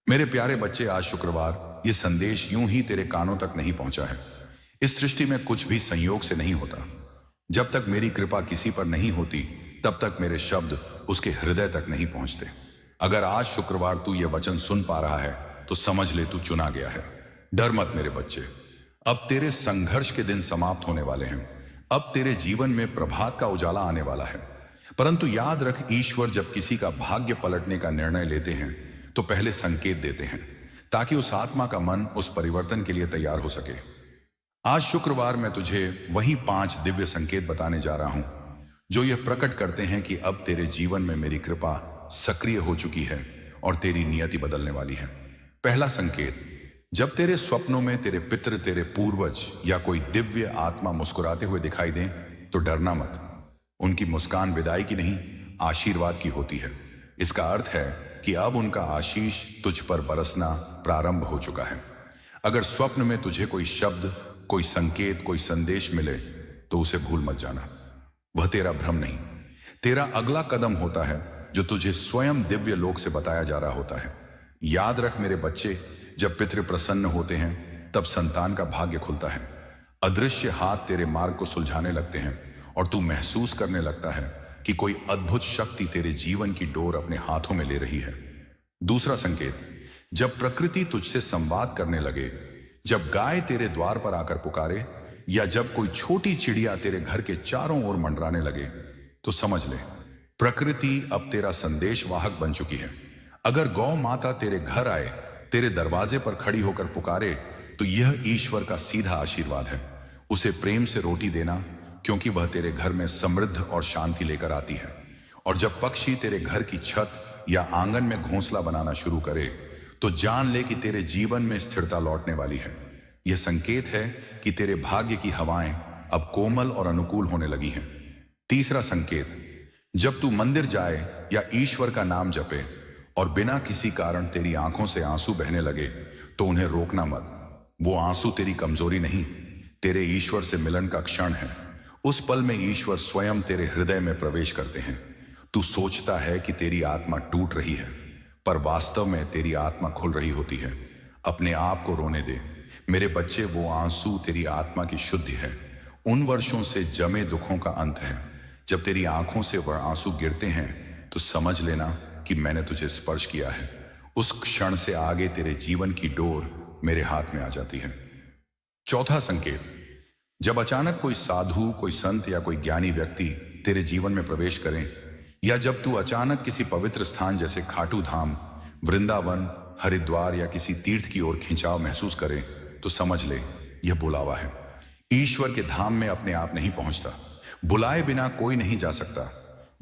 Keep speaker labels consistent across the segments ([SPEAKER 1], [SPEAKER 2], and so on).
[SPEAKER 1] मेरे प्यारे बच्चे, आज शुक्रवार ये संदेश यूं ही तेरे कानों तक नहीं पहुंचा है। इस सृष्टि में कुछ भी संयोग से नहीं होता। जब तक मेरी कृपा किसी पर नहीं होती, तब तक मेरे शब्द उसके हृदय तक नहीं पहुंचते। अगर आज शुक्रवार तू ये वचन सुन पा रहा है तो समझ ले तू चुना गया है। डर मत मेरे बच्चे, अब तेरे संघर्ष के दिन समाप्त होने वाले हैं। अब तेरे जीवन में प्रभात का उजाला आने वाला है। परंतु याद रख, ईश्वर जब किसी का भाग्य पलटने का निर्णय लेते हैं तो पहले संकेत देते हैं, ताकि उस आत्मा का मन उस परिवर्तन के लिए तैयार हो सके। आज शुक्रवार मैं तुझे वही 5 दिव्य संकेत बताने जा रहा हूं जो यह प्रकट करते हैं कि अब तेरे जीवन में मेरी कृपा सक्रिय हो चुकी है और तेरी नियति बदलने वाली है। पहला संकेत, जब तेरे स्वप्नों में तेरे पितृ, तेरे पूर्वज या कोई दिव्य आत्मा मुस्कुराते हुए दिखाई दें तो डरना मत। उनकी मुस्कान विदाई की नहीं, आशीर्वाद की होती है। इसका अर्थ है कि अब उनका आशीष तुझ पर बरसना प्रारंभ हो चुका है। अगर स्वप्न में तुझे कोई शब्द, कोई संकेत, कोई संदेश मिले तो उसे भूल मत जाना। वह तेरा भ्रम नहीं, तेरा अगला कदम होता है जो तुझे स्वयं दिव्य लोक से बताया जा रहा होता है। याद रख मेरे बच्चे, जब पितृ प्रसन्न होते हैं तब संतान का भाग्य खुलता है। अदृश्य हाथ तेरे मार्ग को सुलझाने लगते हैं और तू महसूस करने लगता है कि कोई अद्भुत शक्ति तेरे जीवन की डोर अपने हाथों में ले रही है। दूसरा संकेत, जब प्रकृति तुझसे संवाद करने लगे, जब गाय तेरे द्वार पर आकर पुकारे या जब कोई छोटी चिड़िया तेरे घर के चारों ओर मंडराने लगे, तो समझ ले प्रकृति अब तेरा संदेश वाहक बन चुकी है। अगर गौ माता तेरे घर आए, तेरे दरवाजे पर खड़ी होकर पुकारे, तो यह ईश्वर का सीधा आशीर्वाद है। उसे प्रेम से रोटी देना, क्योंकि वह तेरे घर में समृद्ध और शांति लेकर आती है। और जब पक्षी तेरे घर की छत या आंगन में घोंसला बनाना शुरू करे, तो जान ले कि तेरे जीवन में स्थिरता लौटने वाली है। यह संकेत है कि तेरे भाग्य की हवाएं अब कोमल और अनुकूल होने लगी हैं। तीसरा संकेत, जब तू मंदिर जाए या ईश्वर का नाम जपे और बिना किसी कारण तेरी आंखों से आंसू बहने लगे, तो उन्हें रोकना मत। वो आंसू तेरी कमजोरी नहीं, तेरे ईश्वर से मिलन का क्षण है। उस पल में ईश्वर स्वयं तेरे हृदय में प्रवेश करते हैं। तू सोचता है कि तेरी आत्मा टूट रही है, पर वास्तव में तेरी आत्मा खुल रही होती है। अपने आप को रोने दे मेरे बच्चे, वो आंसू तेरी आत्मा की शुद्धि है। उन वर्षों से जमे दुखों का अंत है। जब तेरी आंखों से वह आंसू गिरते हैं तो समझ लेना कि मैंने तुझे स्पर्श किया है। उस क्षण से आगे तेरे जीवन की डोर मेरे हाथ में आ जाती है। चौथा संकेत, जब अचानक कोई साधु, कोई संत या कोई ज्ञानी व्यक्ति तेरे जीवन में प्रवेश करें, या जब तू अचानक किसी पवित्र स्थान जैसे खाटू धाम, वृंदावन, हरिद्वार या किसी तीर्थ की ओर खिंचाव महसूस करे, तो समझ ले यह बुलावा है। ईश्वर के धाम में अपने आप नहीं पहुंचता, बुलाए बिना कोई नहीं जा सकता।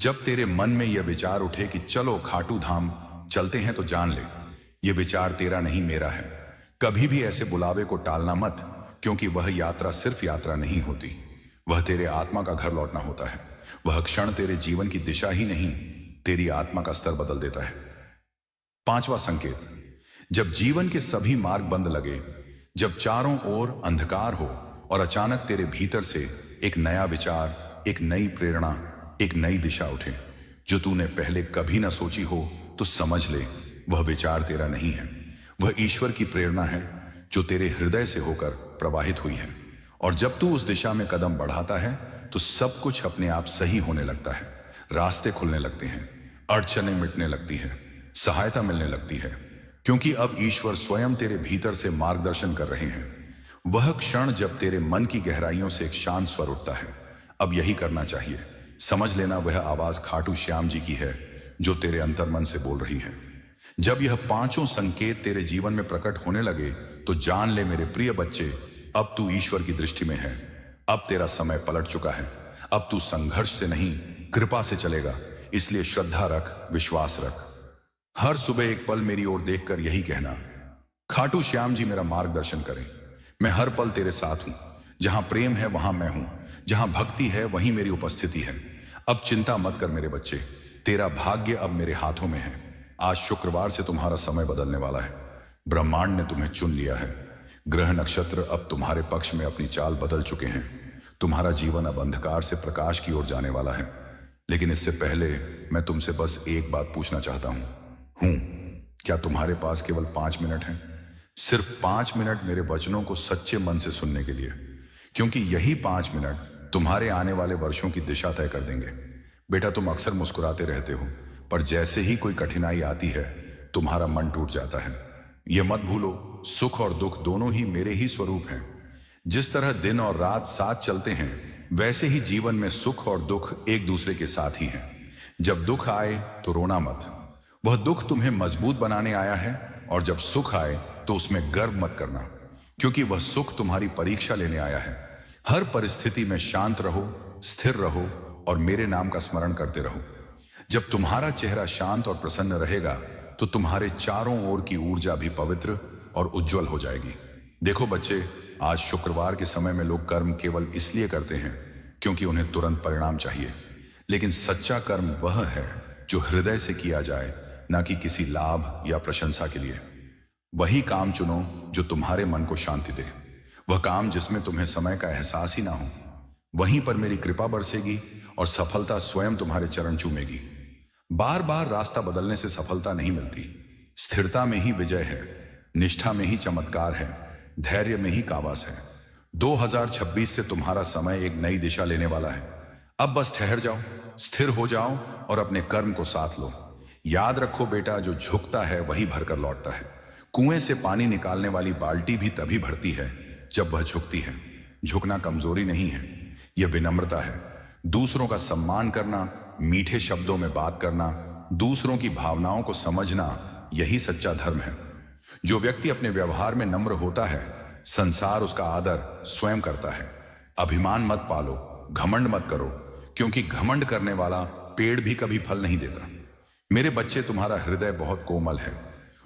[SPEAKER 1] जब तेरे मन में यह विचार उठे कि चलो खाटू धाम चलते हैं, तो जान ले यह विचार तेरा नहीं, मेरा है। कभी भी ऐसे बुलावे को टालना मत, क्योंकि वह यात्रा सिर्फ यात्रा नहीं होती, वह तेरे आत्मा का घर लौटना होता है। वह क्षण तेरे जीवन की दिशा ही नहीं, तेरी आत्मा का स्तर बदल देता है। पांचवा संकेत, जब जीवन के सभी मार्ग बंद लगे, जब चारों ओर अंधकार हो और अचानक तेरे भीतर से एक नया विचार, एक नई प्रेरणा, एक नई दिशा उठे जो तूने पहले कभी ना सोची हो, तो समझ ले वह विचार तेरा नहीं है, वह ईश्वर की प्रेरणा है जो तेरे हृदय से होकर प्रवाहित हुई है। और जब तू उस दिशा में कदम बढ़ाता है तो सब कुछ अपने आप सही होने लगता है। रास्ते खुलने लगते हैं, अड़चनें मिटने लगती है, सहायता मिलने लगती है, क्योंकि अब ईश्वर स्वयं तेरे भीतर से मार्गदर्शन कर रहे हैं। वह क्षण जब तेरे मन की गहराइयों से एक शांत स्वर उठता है, अब यही करना चाहिए। समझ लेना वह आवाज खाटू श्याम जी की है जो तेरे अंतर्मन से बोल रही है। जब यह पांचों संकेत तेरे जीवन में प्रकट होने लगे, तो जान ले मेरे प्रिय बच्चे, अब तू ईश्वर की दृष्टि में है। अब तेरा समय पलट चुका है। अब तू संघर्ष से नहीं, कृपा से चलेगा। इसलिए श्रद्धा रख, विश्वास रख। हर सुबह एक पल मेरी ओर देखकर यही कहना, खाटू श्याम जी मेरा मार्गदर्शन करें। मैं हर पल तेरे साथ हूं। जहां प्रेम है वहां मैं हूं, जहां भक्ति है वहीं मेरी उपस्थिति है। अब चिंता मत कर मेरे बच्चे, तेरा भाग्य अब मेरे हाथों में है। आज शुक्रवार से तुम्हारा समय बदलने वाला है। ब्रह्मांड ने तुम्हें चुन लिया है। ग्रह नक्षत्र अब तुम्हारे पक्ष में अपनी चाल बदल चुके हैं। तुम्हारा जीवन अब अंधकार से प्रकाश की ओर जाने वाला है। लेकिन इससे पहले मैं तुमसे बस एक बात पूछना चाहता हूं। क्या तुम्हारे पास केवल 5 मिनट हैं? सिर्फ 5 मिनट मेरे वचनों को सच्चे मन से सुनने के लिए, क्योंकि यही 5 मिनट तुम्हारे आने वाले वर्षों की दिशा तय कर देंगे। बेटा, तुम अक्सर मुस्कुराते रहते हो, पर जैसे ही कोई कठिनाई आती है तुम्हारा मन टूट जाता है। यह मत भूलो, सुख और दुख दोनों ही मेरे ही स्वरूप हैं। जिस तरह दिन और रात साथ चलते हैं, वैसे ही जीवन में सुख और दुख एक दूसरे के साथ ही हैं। जब दुख आए तो रोना मत, वह दुख तुम्हें मजबूत बनाने आया है। और जब सुख आए तो उसमें गर्व मत करना, क्योंकि वह सुख तुम्हारी परीक्षा लेने आया है। हर परिस्थिति में शांत रहो, स्थिर रहो और मेरे नाम का स्मरण करते रहो। जब तुम्हारा चेहरा शांत और प्रसन्न रहेगा तो तुम्हारे चारों ओर की ऊर्जा भी पवित्र और उज्जवल हो जाएगी। देखो बच्चे, आज शुक्रवार के समय में लोग कर्म केवल इसलिए करते हैं क्योंकि उन्हें तुरंत परिणाम चाहिए, लेकिन सच्चा कर्म वह है जो हृदय से किया जाए, ना कि किसी लाभ या प्रशंसा के लिए। वही काम चुनो जो तुम्हारे मन को शांति दे, वह काम जिसमें तुम्हें समय का एहसास ही ना हो। वहीं पर मेरी कृपा बरसेगी और सफलता स्वयं तुम्हारे चरण चूमेगी। बार बार रास्ता बदलने से सफलता नहीं मिलती। स्थिरता में ही विजय है, निष्ठा में ही चमत्कार है, धैर्य में ही कावास है। 2026 से तुम्हारा समय एक नई दिशा लेने वाला है। अब बस ठहर जाओ, स्थिर हो जाओ और अपने कर्म को साथ लो। याद रखो बेटा, जो झुकता है वही भरकर लौटता है। कुएं से पानी निकालने वाली बाल्टी भी तभी भरती है जब वह झुकती है। झुकना कमजोरी नहीं है, यह विनम्रता है। दूसरों का सम्मान करना, मीठे शब्दों में बात करना, दूसरों की भावनाओं को समझना, यही सच्चा धर्म है। जो व्यक्ति अपने व्यवहार में नम्र होता है, संसार उसका आदर स्वयं करता है। अभिमान मत पालो, घमंड मत करो, क्योंकि घमंड करने वाला पेड़ भी कभी फल नहीं देता। मेरे बच्चे, तुम्हारा हृदय बहुत कोमल है।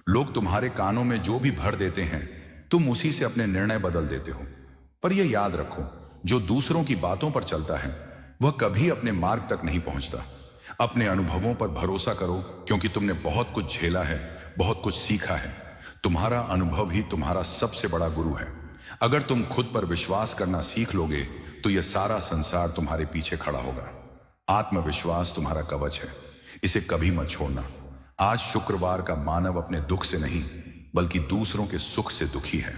[SPEAKER 1] लोग तुम्हारे कानों में जो भी भर देते हैं, तुम उसी से अपने निर्णय बदल देते हो। पर यह याद रखो, जो दूसरों की बातों पर चलता है वह कभी अपने मार्ग तक नहीं पहुंचता। अपने अनुभवों पर भरोसा करो, क्योंकि तुमने बहुत कुछ झेला है, बहुत कुछ सीखा है। तुम्हारा अनुभव ही तुम्हारा सबसे बड़ा गुरु है। अगर तुम खुद पर विश्वास करना सीख लोगे तो यह सारा संसार तुम्हारे पीछे खड़ा होगा। आत्मविश्वास तुम्हारा कवच है, इसे कभी मत छोड़ना। आज शुक्रवार का मानव अपने दुख से नहीं बल्कि दूसरों के सुख से दुखी है।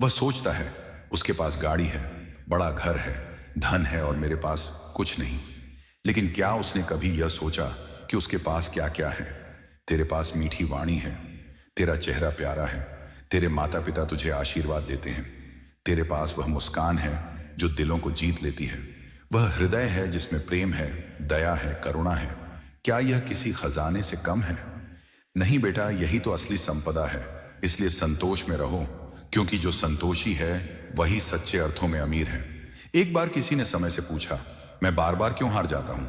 [SPEAKER 1] वह सोचता है उसके पास गाड़ी है, बड़ा घर है, धन है और मेरे पास कुछ नहीं। लेकिन क्या उसने कभी यह सोचा कि उसके पास क्या क्या है? तेरे पास मीठी वाणी है, तेरा चेहरा प्यारा है, तेरे माता पिता तुझे आशीर्वाद देते हैं, तेरे पास वह मुस्कान है जो दिलों को जीत लेती है, वह हृदय है जिसमें प्रेम है, दया है, करुणा है। क्या यह किसी खजाने से कम है? नहीं बेटा, यही तो असली संपदा है। इसलिए संतोष में रहो, क्योंकि जो संतोषी है वही सच्चे अर्थों में अमीर है। एक बार किसी ने समय से पूछा, मैं बार बार क्यों हार जाता हूं?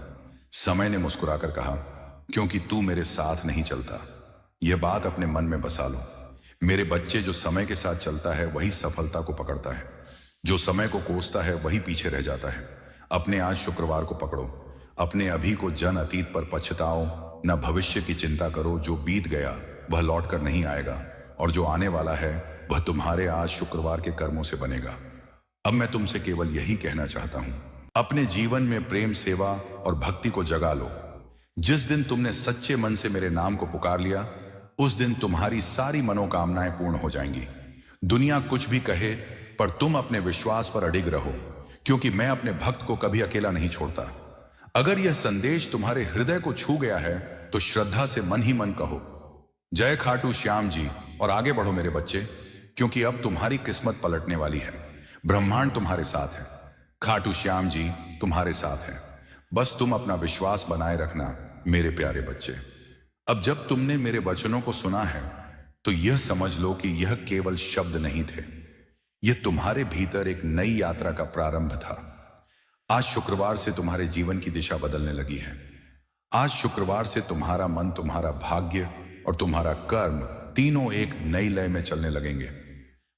[SPEAKER 1] समय ने मुस्कुराकर कहा, क्योंकि तू मेरे साथ नहीं चलता। यह बात अपने मन में बसा लो। मेरे बच्चे, जो समय के साथ चलता है वही सफलता को पकड़ता है, जो समय को कोसता है वही पीछे रह जाता है। अपने आज शुक्रवार को पकड़ो, अपने अभी को जन अतीत पर पछताओ, न भविष्य की चिंता करो। जो बीत गया वह लौट कर नहीं आएगा, और जो आने वाला है वह तुम्हारे आज शुक्रवार के कर्मों से बनेगा। अब मैं तुमसे केवल यही कहना चाहता हूं, अपने जीवन में प्रेम, सेवा और भक्ति को जगा लो। जिस दिन तुमने सच्चे मन से मेरे नाम को पुकार लिया, उस दिन तुम्हारी सारी मनोकामनाएं पूर्ण हो जाएंगी। दुनिया कुछ भी कहे, पर तुम अपने विश्वास पर अडिग रहो, क्योंकि मैं अपने भक्त को कभी अकेला नहीं छोड़ता। अगर यह संदेश तुम्हारे हृदय को छू गया है तो श्रद्धा से मन ही मन कहो, जय खाटू श्याम जी, और आगे बढ़ो मेरे बच्चे, क्योंकि अब तुम्हारी किस्मत पलटने वाली है। ब्रह्मांड तुम्हारे साथ है, खाटू श्याम जी तुम्हारे साथ है। बस तुम अपना विश्वास बनाए रखना मेरे प्यारे बच्चे। अब जब तुमने मेरे वचनों को सुना है तो यह समझ लो कि यह केवल शब्द नहीं थे, यह तुम्हारे भीतर एक नई यात्रा का प्रारंभ था। आज शुक्रवार से तुम्हारे जीवन की दिशा बदलने लगी है। आज शुक्रवार से तुम्हारा मन, तुम्हारा भाग्य और तुम्हारा कर्म तीनों एक नई लय में चलने लगेंगे।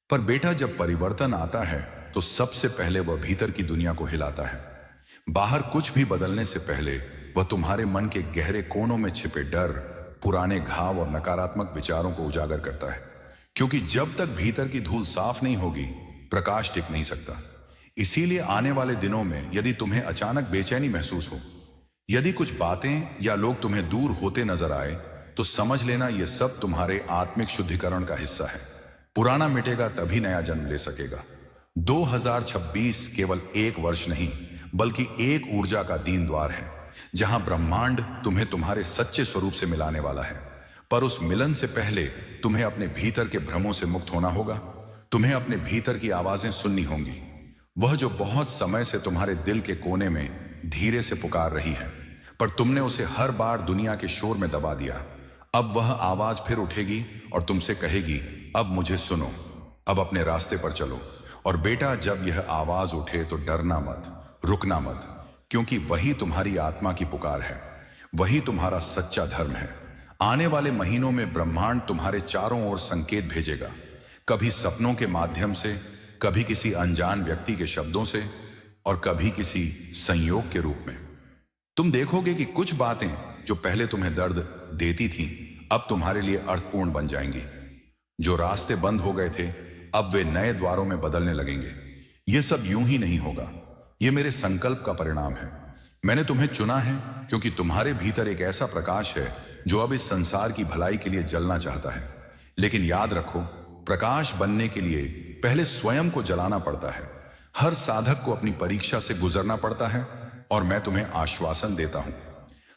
[SPEAKER 1] पर बेटा, जब परिवर्तन आता है तो सबसे पहले वह भीतर की दुनिया को हिलाता है। बाहर कुछ भी बदलने से पहले वह तुम्हारे मन के गहरे कोनों में छिपे डर, पुराने घाव और नकारात्मक विचारों को उजागर करता है, क्योंकि जब तक भीतर की धूल साफ नहीं होगी, प्रकाश टिक नहीं सकता। इसीलिए आने वाले दिनों में यदि तुम्हें अचानक बेचैनी महसूस हो, यदि कुछ बातें या लोग तुम्हें दूर होते नजर आए, तो तो समझ लेना यह सब तुम्हारे आत्मिक शुद्धिकरण का हिस्सा है। पुराना मिटेगा तभी नया जन्म ले सकेगा। 2026 केवल एक वर्ष नहीं बल्कि एक ऊर्जा का दीन द्वार है, जहां ब्रह्मांड तुम्हें तुम्हारे सच्चे स्वरूप से मिलाने वाला है। पर उस मिलन से पहले तुम्हें अपने भीतर के भ्रमों से मुक्त होना होगा। तुम्हें अपने भीतर की आवाजें सुननी होंगी, वह जो बहुत समय से तुम्हारे दिल के कोने में धीरे से पुकार रही है, पर तुमने उसे हर बार दुनिया के शोर में दबा दिया। अब वह आवाज फिर उठेगी और तुमसे कहेगी, अब मुझे सुनो, अब अपने रास्ते पर चलो। और बेटा, जब यह आवाज उठे तो डरना मत, रुकना मत, क्योंकि वही तुम्हारी आत्मा की पुकार है, वही तुम्हारा सच्चा धर्म है। आने वाले महीनों में ब्रह्मांड तुम्हारे चारों ओर संकेत भेजेगा, कभी सपनों के माध्यम से, कभी किसी अनजान व्यक्ति के शब्दों से, और कभी किसी संयोग के रूप में। तुम देखोगे कि कुछ बातें जो पहले तुम्हें दर्द देती थीं, अब तुम्हारे लिए अर्थपूर्ण बन जाएंगी। जो रास्ते बंद हो गए थे, अब वे नए द्वारों में बदलने लगेंगे। यह सब यूं ही नहीं होगा, यह मेरे संकल्प का परिणाम है। मैंने तुम्हें चुना है क्योंकि तुम्हारे भीतर एक ऐसा प्रकाश है जो अब इस संसार की भलाई के लिए जलना चाहता है। लेकिन याद रखो, प्रकाश बनने के लिए पहले स्वयं को जलाना पड़ता है। हर साधक को अपनी परीक्षा से गुजरना पड़ता है, और मैं तुम्हें आश्वासन देता हूं,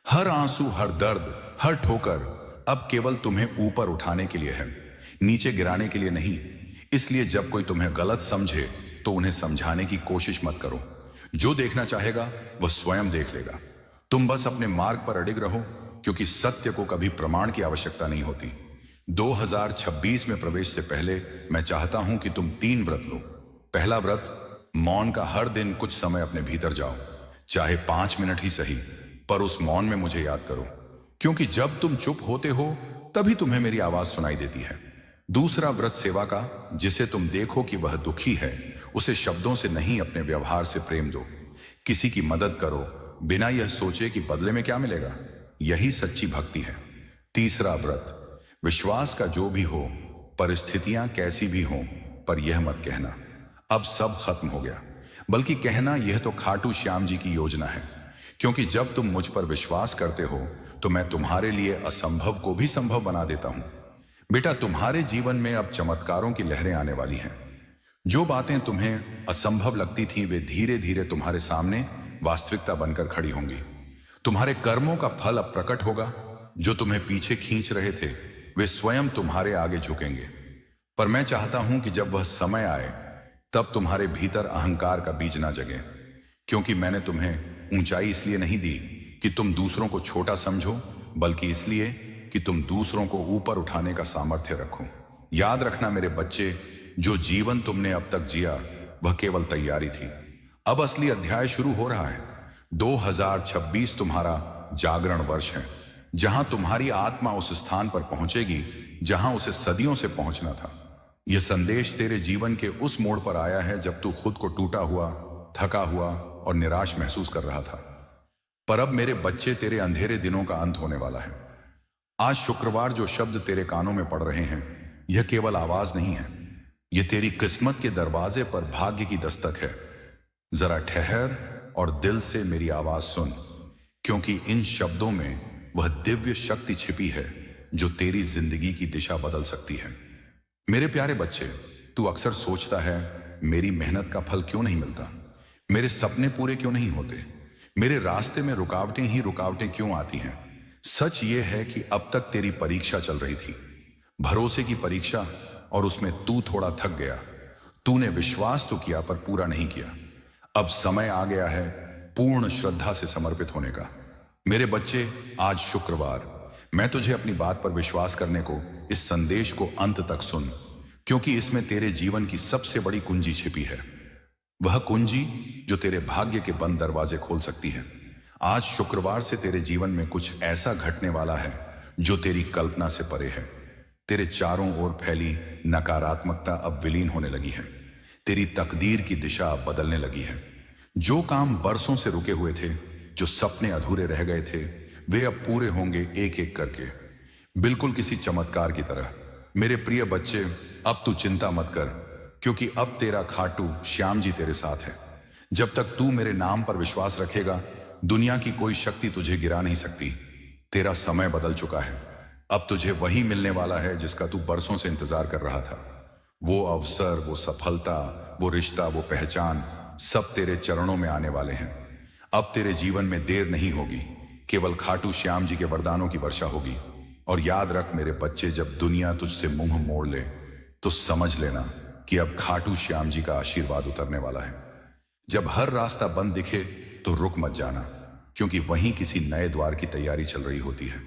[SPEAKER 1] हर आंसू, हर दर्द, हर ठोकर अब केवल तुम्हें ऊपर उठाने के लिए है, नीचे गिराने के लिए नहीं। इसलिए जब कोई तुम्हें गलत समझे तो उन्हें समझाने की कोशिश मत करो। जो देखना चाहेगा वह स्वयं देख लेगा। तुम बस अपने मार्ग पर अडिग रहो, क्योंकि सत्य को कभी प्रमाण की आवश्यकता नहीं होती। 2026 में प्रवेश से पहले मैं चाहता हूं कि तुम 3 व्रत लो। पहला व्रत, मौन का। हर दिन कुछ समय अपने भीतर जाओ, चाहे 5 मिनट ही सही, पर उस मौन में मुझे याद करो, क्योंकि जब तुम चुप होते हो तभी तुम्हें मेरी आवाज सुनाई देती है। दूसरा व्रत, सेवा का। जिसे तुम देखो कि वह दुखी है, उसे शब्दों से नहीं, अपने व्यवहार से प्रेम दो। किसी की मदद करो बिना यह सोचे कि बदले में क्या मिलेगा। यही सच्ची भक्ति है। तीसरा व्रत, विश्वास का। जो भी हो, परिस्थितियां कैसी भी हो, पर यह मत कहना अब सब खत्म हो गया, बल्कि कहना, यह तो खाटू श्याम जी की योजना है। क्योंकि जब तुम मुझ पर विश्वास करते हो तो मैं तुम्हारे लिए असंभव को भी संभव बना देता हूं। बेटा, तुम्हारे जीवन में अब चमत्कारों की लहरें आने वाली हैं। जो बातें तुम्हें असंभव लगती थीं, वे धीरे धीरे तुम्हारे सामने वास्तविकता बनकर खड़ी होंगी। तुम्हारे कर्मों का फल अब प्रकट होगा। जो तुम्हें पीछे खींच रहे थे, वे स्वयं तुम्हारे आगे झुकेंगे। पर मैं चाहता हूं कि जब वह समय आए, तब तुम्हारे भीतर अहंकार का बीज ना जगे। क्योंकि मैंने तुम्हें ऊंचाई इसलिए नहीं दी कि तुम दूसरों को छोटा समझो, बल्कि इसलिए कि तुम दूसरों को ऊपर उठाने का सामर्थ्य रखो। याद रखना मेरे बच्चे, जो जीवन तुमने अब तक जिया वह केवल तैयारी थी। अब असली अध्याय शुरू हो रहा है। 2026 तुम्हारा जागरण वर्ष है, जहां तुम्हारी आत्मा उस स्थान पर पहुंचेगी जहां उसे सदियों से पहुंचना था। यह संदेश तेरे जीवन के उस मोड़ पर आया है जब तू खुद को टूटा हुआ, थका हुआ और निराश महसूस कर रहा था। पर अब मेरे बच्चे, तेरे अंधेरे दिनों का अंत होने वाला है। आज शुक्रवार जो शब्द तेरे कानों में पड़ रहे हैं, यह केवल आवाज नहीं है, यह तेरी किस्मत के दरवाजे पर भाग्य की दस्तक है। जरा ठहर और दिल से मेरी आवाज सुन, क्योंकि इन शब्दों में वह दिव्य शक्ति छिपी है जो तेरी जिंदगी की दिशा बदल सकती है। मेरे प्यारे बच्चे, तू अक्सर सोचता है, मेरी मेहनत का फल क्यों नहीं मिलता, मेरे सपने पूरे क्यों नहीं होते, मेरे रास्ते में रुकावटें ही रुकावटें क्यों आती हैं। सच ये है कि अब तक तेरी परीक्षा चल रही थी, भरोसे की परीक्षा, और उसमें तू थोड़ा थक गया। तूने विश्वास तो किया पर पूरा नहीं किया। अब समय आ गया है पूर्ण श्रद्धा से समर्पित होने का। मेरे बच्चे, आज शुक्रवार, मैं तुझे अपनी बात पर विश्वास करने को, इस संदेश को अंत तक सुन, क्योंकि इसमें तेरे जीवन की सबसे बड़ी कुंजी छिपी है। वह कुंजी जो तेरे भाग्य के बंद दरवाजे खोल सकती है। आज शुक्रवार से तेरे जीवन में कुछ ऐसा घटने वाला है जो तेरी कल्पना से परे है। तेरे चारों ओर फैली नकारात्मकता अब विलीन होने लगी है। तेरी तकदीर की दिशा अब बदलने लगी है। जो काम बरसों से रुके हुए थे, जो सपने अधूरे रह गए थे, वे अब पूरे होंगे एक एक करके, बिल्कुल किसी चमत्कार की तरह। मेरे प्रिय बच्चे, अब तू चिंता मत कर, क्योंकि अब तेरा खाटू श्याम जी तेरे साथ है। जब तक तू मेरे नाम पर विश्वास रखेगा, दुनिया की कोई शक्ति तुझे गिरा नहीं सकती। तेरा समय बदल चुका है। अब तुझे वही मिलने वाला है जिसका तू बरसों से इंतजार कर रहा था। वो अवसर, वो सफलता, वो रिश्ता, वो पहचान, सब तेरे चरणों में आने वाले हैं। अब तेरे जीवन में देर नहीं होगी, केवल खाटू श्याम जी के वरदानों की वर्षा होगी। और याद रख मेरे बच्चे, जब दुनिया तुझसे मुंह मोड़ ले तो समझ लेना कि अब खाटू श्याम जी का आशीर्वाद उतरने वाला है। जब हर रास्ता बंद दिखे तो रुक मत जाना, क्योंकि वहीं किसी नए द्वार की तैयारी चल रही होती है।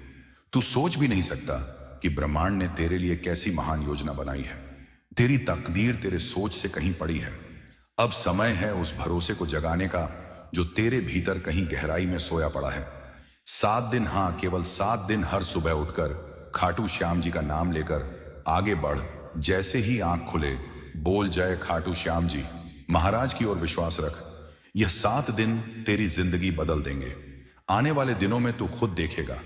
[SPEAKER 1] तू सोच भी नहीं सकता कि ब्रह्मांड ने तेरे लिए कैसी महान योजना बनाई है। तेरी तकदीर तेरे सोच से कहीं पड़ी है। अब समय है उस भरोसे को जगाने का जो तेरे भीतर कहीं गहराई में सोया पड़ा है। 7 दिन, हाँ केवल 7 दिन, हर सुबह उठकर खाटू श्याम जी का नाम लेकर आगे बढ़। जैसे ही आंख खुले बोल जय खाटू श्याम जी महाराज की ओर विश्वास रख। यह 7 दिन तेरी जिंदगी बदल देंगे। आने वाले दिनों में तू खुद देखेगा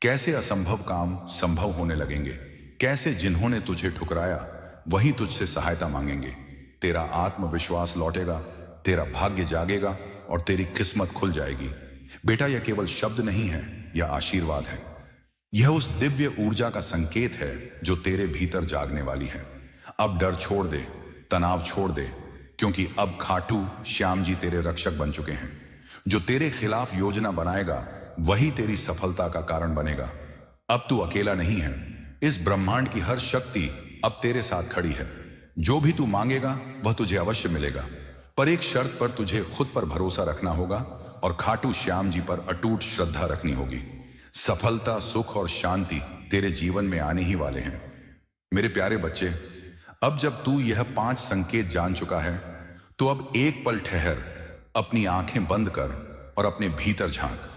[SPEAKER 1] कैसे असंभव काम संभव होने लगेंगे, कैसे जिन्होंने तुझे ठुकराया वही तुझसे सहायता मांगेंगे। तेरा आत्मविश्वास लौटेगा, तेरा भाग्य जागेगा और तेरी किस्मत खुल जाएगी। बेटा, यह केवल शब्द नहीं है, यह आशीर्वाद है। यह उस दिव्य ऊर्जा का संकेत है जो तेरे भीतर जागने वाली है। अब डर छोड़ दे, तनाव छोड़ दे, क्योंकि अब खाटू श्याम जी तेरे रक्षक बन चुके हैं। जो तेरे खिलाफ योजना बनाएगा वही तेरी सफलता का कारण बनेगा। अब तू अकेला नहीं है, इस ब्रह्मांड की हर शक्ति अब तेरे साथ खड़ी है। जो भी तू मांगेगा वह तुझे अवश्य मिलेगा, पर एक शर्त पर तुझे खुद पर भरोसा रखना होगा और खाटू श्याम जी पर अटूट श्रद्धा रखनी होगी। सफलता, सुख और शांति तेरे जीवन में आने ही वाले हैं। मेरे प्यारे बच्चे, अब जब तू यह 5 संकेत जान चुका है तो अब एक पल ठहर, अपनी आंखें बंद कर और अपने भीतर झांक।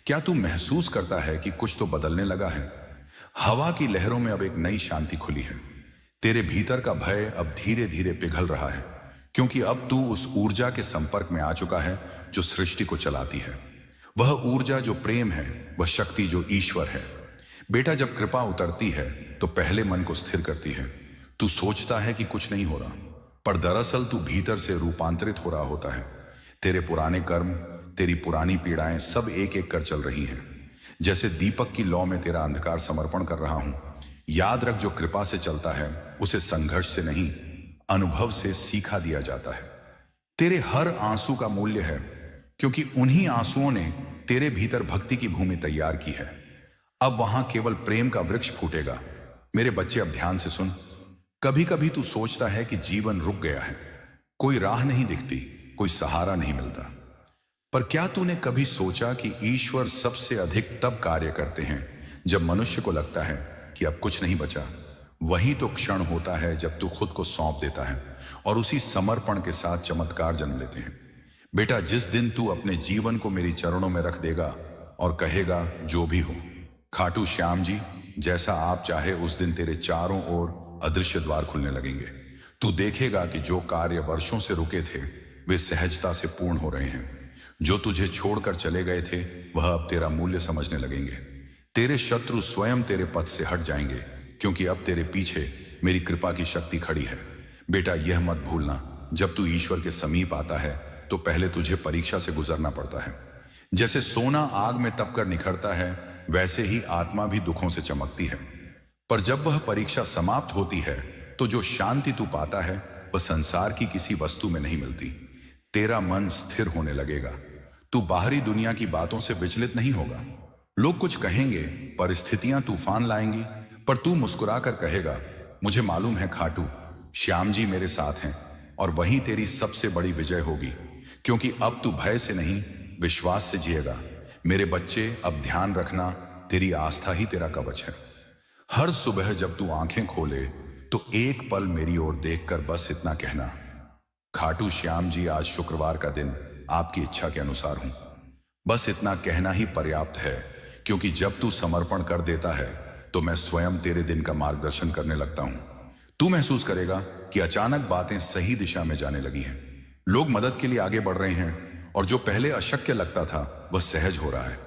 [SPEAKER 1] क्या तू महसूस करता है कि कुछ तो बदलने लगा है? हवा की लहरों में अब एक नई शांति खुली है। तेरे भीतर का भय अब धीरे धीरे पिघल रहा है, क्योंकि अब तू उस ऊर्जा के संपर्क में आ चुका है जो सृष्टि को चलाती है। वह ऊर्जा जो प्रेम है, वह शक्ति जो ईश्वर है। बेटा, जब कृपा उतरती है तो पहले मन को स्थिर करती है। तू सोचता है कि कुछ नहीं हो रहा, पर दरअसल तू भीतर से रूपांतरित हो रहा होता है। तेरे पुराने कर्म, तेरी पुरानी पीड़ाएं सब एक एक कर चल रही हैं। जैसे दीपक की लौ में तेरा अंधकार समर्पण कर रहा हूं। याद रख, जो कृपा से चलता है उसे संघर्ष से नहीं, अनुभव से सीखा दिया जाता है। तेरे हर आंसू का मूल्य है, क्योंकि उन्हीं आंसुओं ने तेरे भीतर भक्ति की भूमि तैयार की है। अब वहां केवल प्रेम का वृक्ष फूटेगा। मेरे बच्चे, अब ध्यान से सुन। कभी कभी तू सोचता है कि जीवन रुक गया है, कोई राह नहीं दिखती, कोई सहारा नहीं मिलता। पर क्या तूने कभी सोचा कि ईश्वर सबसे अधिक तब कार्य करते हैं जब मनुष्य को लगता है कि अब कुछ नहीं बचा? वही तो क्षण होता है जब तू खुद को सौंप देता है और उसी समर्पण के साथ चमत्कार जन्म लेते हैं। बेटा, जिस दिन तू अपने जीवन को मेरी चरणों में रख देगा और कहेगा जो भी हो खाटू श्याम जी जैसा आप चाहे, उस दिन तेरे चारों ओर अदृश्य द्वार खुलने लगेंगे। तू देखेगा कि जो कार्य वर्षों से रुके थे वे सहजता से पूर्ण हो रहे हैं। जो तुझे छोड़कर चले गए थे वह अब तेरा मूल्य समझने लगेंगे। तेरे शत्रु स्वयं तेरे पथ से हट जाएंगे, क्योंकि अब तेरे पीछे मेरी कृपा की शक्ति खड़ी है। बेटा, यह मत भूलना, जब तू ईश्वर के समीप आता है तो पहले तुझे परीक्षा से गुजरना पड़ता है। जैसे सोना आग में तपकर निखरता है, वैसे ही आत्मा भी दुखों से चमकती है। पर जब वह परीक्षा समाप्त होती है तो जो शांति तू पाता है वह संसार की किसी वस्तु में नहीं मिलती। तेरा मन स्थिर होने लगेगा। तू बाहरी दुनिया की बातों से विचलित नहीं होगा। लोग कुछ कहेंगे, परिस्थितियां तूफान लाएंगी, पर तू मुस्कुराकर कहेगा, मुझे मालूम है खाटू श्याम जी मेरे साथ हैं। और वही तेरी सबसे बड़ी विजय होगी, क्योंकि अब तू भय से नहीं, विश्वास से जिएगा। मेरे बच्चे, अब ध्यान रखना, तेरी आस्था ही तेरा कवच है। हर सुबह जब तू आंखें खोले तो एक पल मेरी ओर देखकर बस इतना कहना, खाटू श्याम जी, आज शुक्रवार का दिन आपकी इच्छा के अनुसार हूं। बस इतना कहना ही पर्याप्त है, क्योंकि जब तू समर्पण कर देता है तो मैं स्वयं तेरे दिन का मार्गदर्शन करने लगता हूं। तू महसूस करेगा कि अचानक बातें सही दिशा में जाने लगी हैं। लोग मदद के लिए आगे बढ़ रहे हैं और जो पहले अशक्य लगता था वह सहज हो रहा है।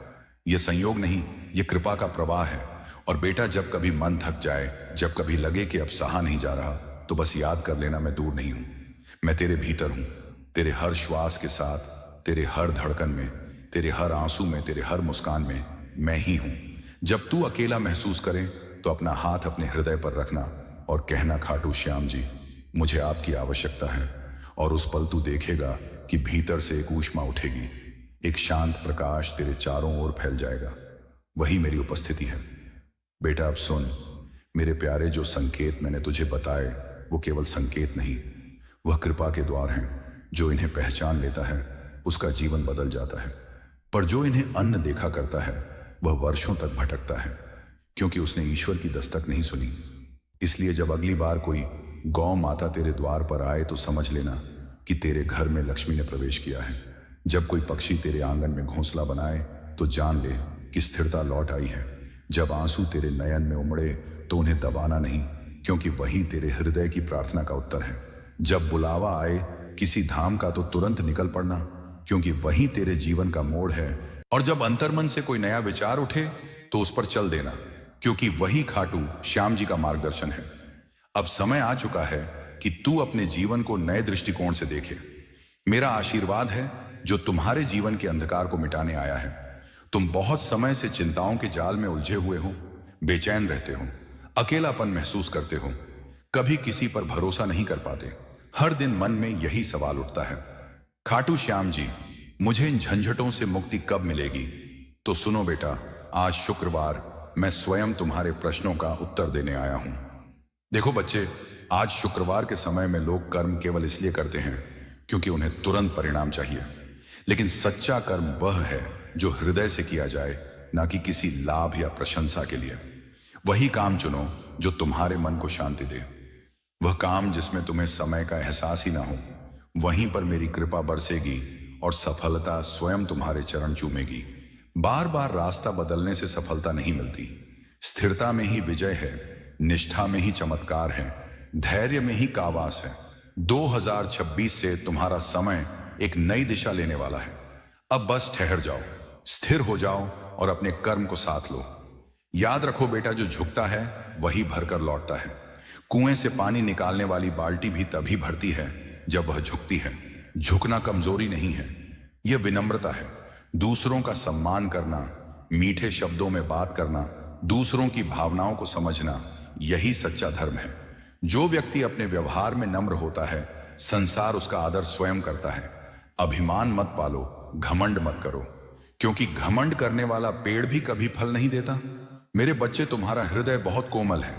[SPEAKER 1] यह संयोग नहीं, यह कृपा का प्रवाह है। और बेटा, जब कभी मन थक जाए, जब कभी लगे कि अब सहा नहीं जा रहा, तो बस याद कर लेना, मैं दूर नहीं हूं। मैं तेरे भीतर हूं, तेरे हर श्वास के साथ, तेरे हर धड़कन में, तेरे हर आंसू में, तेरे हर मुस्कान में मैं ही हूं। जब तू अकेला महसूस करे तो अपना हाथ अपने हृदय पर रखना और कहना, खाटू श्याम जी, मुझे आपकी आवश्यकता है। और उस पल तू देखेगा कि भीतर से एक ऊष्मा उठेगी, एक शांत प्रकाश तेरे चारों ओर फैल जाएगा। वही मेरी उपस्थिति है। बेटा अब सुन, मेरे प्यारे, जो संकेत मैंने तुझे बताए वो केवल संकेत नहीं, वह कृपा के द्वार हैं। जो इन्हें पहचान लेता है उसका जीवन बदल जाता है, पर जो इन्हें अन्न देखा करता है वह वर्षों तक भटकता है, क्योंकि उसने ईश्वर की दस्तक नहीं सुनी। इसलिए जब अगली बार कोई गौ माता तेरे द्वार पर आए तो समझ लेना कि तेरे घर में लक्ष्मी ने प्रवेश किया है। जब कोई पक्षी तेरे आंगन में घोंसला बनाए तो जान ले कि स्थिरता लौट आई है। जब आंसू तेरे नयन में उमड़े तो उन्हें दबाना नहीं, क्योंकि वही तेरे हृदय की प्रार्थना का उत्तर है। जब बुलावा आए किसी धाम का तो तुरंत निकल पड़ना, क्योंकि वही तेरे जीवन का मोड़ है। और जब अंतर्मन से कोई नया विचार उठे तो उस पर चल देना, क्योंकि वही खाटू श्याम जी का मार्गदर्शन है। अब समय आ चुका है कि तू अपने जीवन को नए दृष्टिकोण से देखे। मेरा आशीर्वाद है जो तुम्हारे जीवन के अंधकार को मिटाने आया है। तुम बहुत समय से चिंताओं के जाल में उलझे हुए हो, बेचैन रहते हो, अकेलापन महसूस करते हो, कभी किसी पर भरोसा नहीं कर पाते। हर दिन मन में यही सवाल उठता है, खाटू श्याम जी, मुझे इन झंझटों से मुक्ति कब मिलेगी? तो सुनो बेटा, आज शुक्रवार मैं स्वयं तुम्हारे प्रश्नों का उत्तर देने आया हूं। देखो बच्चे, आज शुक्रवार के समय में लोग कर्म केवल इसलिए करते हैं क्योंकि उन्हें तुरंत परिणाम चाहिए, लेकिन सच्चा कर्म वह है जो हृदय से किया जाए, ना कि किसी लाभ या प्रशंसा के लिए। वही काम चुनो जो तुम्हारे मन को शांति दे, वह काम जिसमें तुम्हें समय का एहसास ही ना हो। वहीं पर मेरी कृपा बरसेगी और सफलता स्वयं तुम्हारे चरण चूमेगी। बार बार रास्ता बदलने से सफलता नहीं मिलती। स्थिरता में ही विजय है, निष्ठा में ही चमत्कार है, धैर्य में ही कावास है। 2026 से तुम्हारा समय एक नई दिशा लेने वाला है। अब बस ठहर जाओ, स्थिर हो जाओ और अपने कर्म को साथ लो। याद रखो बेटा, जो झुकता है वही भरकर लौटता है। कुएं से पानी निकालने वाली बाल्टी भी तभी भरती है जब वह झुकती है। झुकना कमजोरी नहीं है, यह विनम्रता है। दूसरों का सम्मान करना, मीठे शब्दों में बात करना, दूसरों की भावनाओं को समझना, यही सच्चा धर्म है। जो व्यक्ति अपने व्यवहार में नम्र होता है, संसार उसका आदर स्वयं करता है। अभिमान मत पालो, घमंड मत करो, क्योंकि घमंड करने वाला पेड़ भी कभी फल नहीं देता। मेरे बच्चे, तुम्हारा हृदय बहुत कोमल है।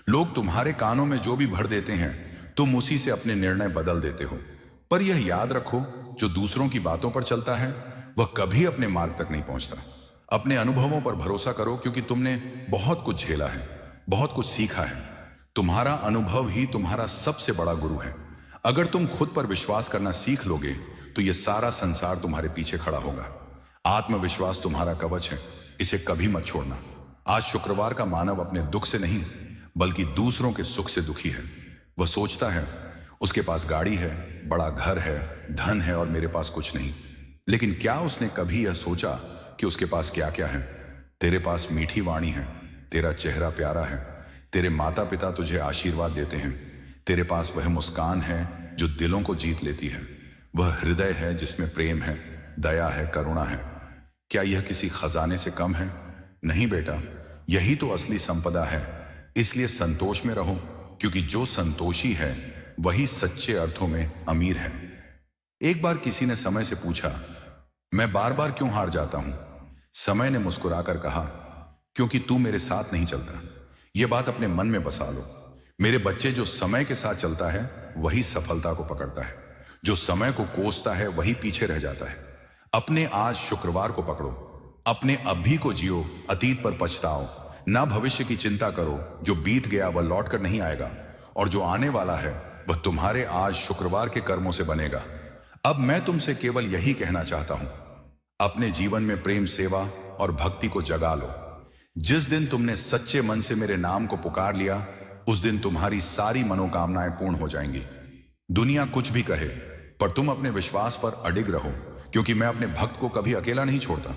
[SPEAKER 1] लोग तुम्हारे कानों में जो भी भर देते हैं तुम उसी से अपने निर्णय बदल देते हो। पर यह याद रखो, जो दूसरों की बातों पर चलता है वह कभी अपने मार्ग तक नहीं पहुंचता। अपने अनुभवों पर भरोसा करो, क्योंकि तुमने बहुत कुछ झेला है, बहुत कुछ सीखा है। तुम्हारा अनुभव ही तुम्हारा सबसे बड़ा गुरु है। अगर तुम खुद पर विश्वास करना सीख लोगे तो यह सारा संसार तुम्हारे पीछे खड़ा होगा। आत्मविश्वास तुम्हारा कवच है, इसे कभी मत छोड़ना। आज शुक्रवार का मानव अपने दुख से नहीं बल्कि दूसरों के सुख से दुखी है। वह सोचता है उसके पास गाड़ी है, बड़ा घर है, धन है और मेरे पास कुछ नहीं। लेकिन क्या उसने कभी यह सोचा कि उसके पास क्या क्या है? तेरे पास मीठी वाणी है, तेरा चेहरा प्यारा है, तेरे माता पिता तुझे आशीर्वाद देते हैं, तेरे पास वह मुस्कान है जो दिलों को जीत लेती है, वह हृदय है जिसमें प्रेम है, दया है, करुणा है। क्या यह किसी खजाने से कम है? नहीं बेटा, यही तो असली संपदा है। इसलिए संतोष में रहो, क्योंकि जो संतोषी है वही सच्चे अर्थों में अमीर है। एक बार किसी ने समय से पूछा, मैं बार बार क्यों हार जाता हूं? समय ने मुस्कुराकर कहा, क्योंकि तू मेरे साथ नहीं चलता। यह बात अपने मन में बसा लो। मेरे बच्चे, जो समय के साथ चलता है वही सफलता को पकड़ता है, जो समय को कोसता है वही पीछे रह जाता है। अपने आज शुक्रवार को पकड़ो, अपने अभी को जियो, अतीत पर पछताओ ना, भविष्य की चिंता करो। जो बीत गया वह लौट कर नहीं आएगा और जो आने वाला है वह तुम्हारे आज शुक्रवार के कर्मों से बनेगा। अब मैं तुमसे केवल यही कहना चाहता हूं, अपने जीवन में प्रेम, सेवा और भक्ति को जगा लो। जिस दिन तुमने सच्चे मन से मेरे नाम को पुकार लिया उस दिन तुम्हारी सारी मनोकामनाएं पूर्ण हो जाएंगी। दुनिया कुछ भी कहे, पर तुम अपने विश्वास पर अडिग रहो, क्योंकि मैं अपने भक्त को कभी अकेला नहीं छोड़ता।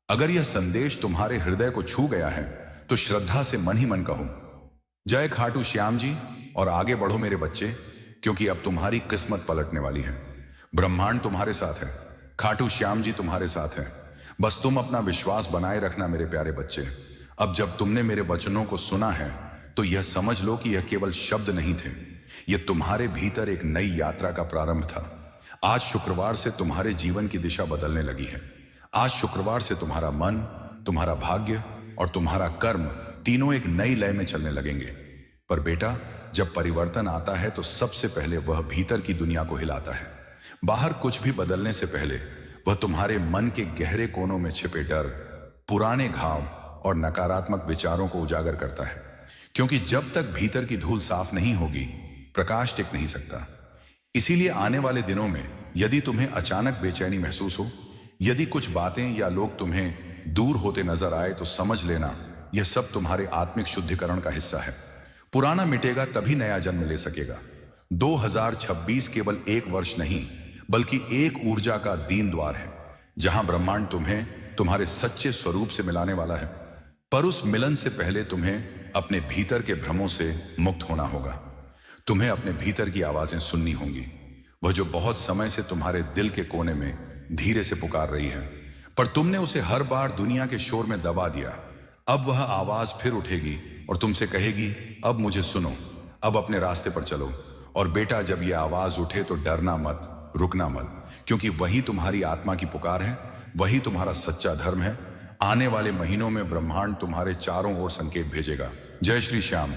[SPEAKER 1] अगर यह संदेश तुम्हारे हृदय को छू गया है तो श्रद्धा से मन ही मन कहो, जय खाटू श्याम जी, और आगे बढ़ो मेरे बच्चे, क्योंकि अब तुम्हारी किस्मत पलटने वाली है। ब्रह्मांड तुम्हारे साथ है, खाटू श्याम जी तुम्हारे साथ है। बस तुम अपना विश्वास बनाए रखना मेरे प्यारे बच्चे। अब जब तुमने मेरे वचनों को सुना है तो यह समझ लो कि यह केवल शब्द नहीं थे, यह तुम्हारे भीतर एक नई यात्रा का प्रारंभ था। आज शुक्रवार से तुम्हारे जीवन की दिशा बदलने लगी है। आज शुक्रवार से तुम्हारा मन, तुम्हारा भाग्य और तुम्हारा कर्म तीनों एक नई लय में चलने लगेंगे। पर बेटा, जब परिवर्तन आता है तो सबसे पहले वह भीतर की दुनिया को हिलाता है। बाहर कुछ भी बदलने से पहले वह तुम्हारे मन के गहरे कोनों में छिपे डर, पुराने घाव और नकारात्मक विचारों को उजागर करता है। क्योंकि जब तक भीतर की धूल साफ नहीं होगी, प्रकाश टिक नहीं सकता। इसीलिए आने वाले दिनों में यदि तुम्हें अचानक बेचैनी महसूस हो, यदि कुछ बातें या लोग तुम्हें दूर होते नजर आए, तो समझ लेना यह सब तुम्हारे आत्मिक शुद्धिकरण का हिस्सा है। पुराना मिटेगा तभी नया जन्म ले सकेगा। 2026 केवल एक वर्ष नहीं, बल्कि एक ऊर्जा का दीन द्वार है, जहां ब्रह्मांड तुम्हें तुम्हारे सच्चे स्वरूप से मिलाने वाला है। पर उस मिलन से पहले तुम्हें अपने भीतर के भ्रमों से मुक्त होना होगा। तुम्हें अपने भीतर की आवाजें सुननी होंगी, वह जो बहुत समय से तुम्हारे दिल के कोने में धीरे से पुकार रही है, पर तुमने उसे हर बार दुनिया के शोर में दबा दिया। अब वह आवाज फिर उठेगी और तुमसे कहेगी, अब मुझे सुनो, अब अपने रास्ते पर चलो। और बेटा, जब यह आवाज उठे तो डरना मत, रुकना मत, क्योंकि वही तुम्हारी आत्मा की पुकार है, वही तुम्हारा सच्चा धर्म है। आने वाले महीनों में ब्रह्मांड तुम्हारे चारों ओर संकेत भेजेगा। जय श्री श्याम।